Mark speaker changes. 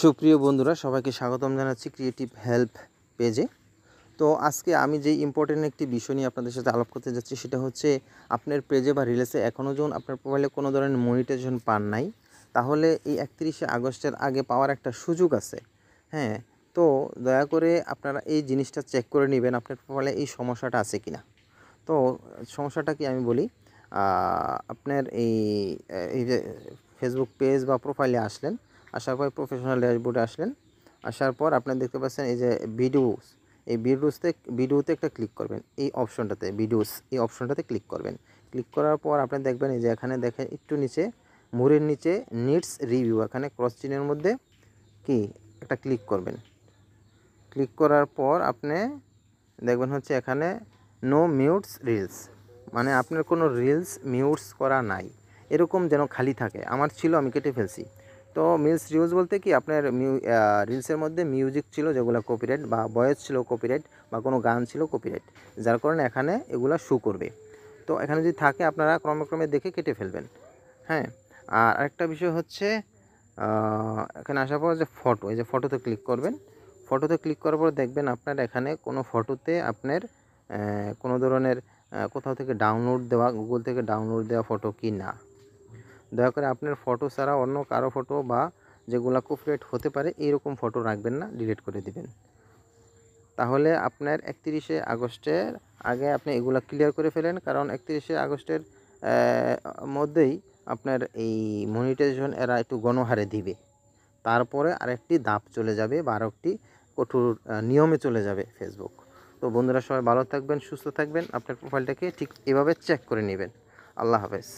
Speaker 1: সুপ্রিয় বন্ধুরা, সবাইকে স্বাগতম জানাচ্ছি ক্রিয়েটিভ হেল্প পেজে। তো আজকে আমি যে ইম্পর্টেন্ট একটি বিষয় নিয়ে আপনাদের সাথে আলাপ করতে যাচ্ছি, সেটা হচ্ছে আপনার পেজে বা রিলসে এখনও যখন আপনার প্রোফাইলে কোনো ধরনের মনিটাইজেশন পান নাই, তাহলে এই 31শে আগস্টের আগে পাওয়ার একটা সুযোগ আছে। হ্যাঁ, তো দয়া করে আপনারা এই জিনিসটা চেক করে নেবেন আপনার প্রোফাইলে এই সমস্যাটা আছে কিনা। তো সমস্যাটা কি আমি বলি, আপনার এই যে ফেসবুক পেজ বা প্রোফাইলে আসলেন, আসার পর প্রফেশনাল ড্যাশবোর্ডে আসলেন। আসার পর আপনারা দেখতে পাচ্ছেন এই যে ভিডিওস, এই ভিডিওতে একটা ক্লিক করবেন, এই অপশনটাতে ভিডিওস, এই অপশনটাতে ক্লিক করবেন। ক্লিক করার পর আপনি দেখবেন এই যে এখানে দেখেন একটু নিচে মোড়ের নিচে নিডস রিভিউ, এখানে ক্রস চিহ্নের মধ্যে কি একটা ক্লিক করবেন। ক্লিক করার পর আপনি দেখবেন হচ্ছে এখানে নো মিউটস রিলস, মানে আপনার কোনো রিলস মিউটস করা নাই, এরকম যেন খালি থাকে। আমার ছিল, আমি কেটে ফেলছি। তো মিলস রিউজ বলতে কি, আপনার রিলসের মধ্যে মিউজিক ছিল যেগুলো কপিরাইট, বা ভয়েস ছিল কপিরাইট, বা কোনো গান ছিল কপিরাইট, যার কারণে এখানে এগুলো শো করবে। তো এখানে যদি থাকে আপনারা ক্রমে দেখে কেটে ফেলবেন। হ্যাঁ, আর আরেকটা বিষয় হচ্ছে এখানে আসার পর যে ফটো, এই যে ফটোতে ক্লিক করবেন। ফটোতে ক্লিক করার পর দেখবেন আপনার এখানে কোনো ফটোতে আপনার কোনো ধরনের কোথাও থেকে ডাউনলোড দেওয়া, গুগল থেকে ডাউনলোড দেওয়া ফটো কি না। দয়া করে আপনার ফটো ছাড়া অন্য কারো ফটো বা যেগুলো কপিরাইট হতে পারে এইরকম ফটো রাখবেন না, ডিলিট করে দিবেন। তাহলে আপনার 31শে আগস্টের আগে আপনি এগুলো ক্লিয়ার করে ফেলেন, কারণ 31শে আগস্টের মধ্যেই আপনার এই মনিটাইজেশন এরা একটু গণহারে দিবে। তারপরে আরেকটি ধাপ চলে যাবে বা আরেকটি কঠোর নিয়মে চলে যাবে ফেসবুক। তো বন্ধুরা, সবাই ভালো থাকবেন, সুস্থ থাকবেন, আপনার প্রোফাইলটাকে ঠিক এভাবে চেক করে নেবেন। আল্লাহ হাফেজ।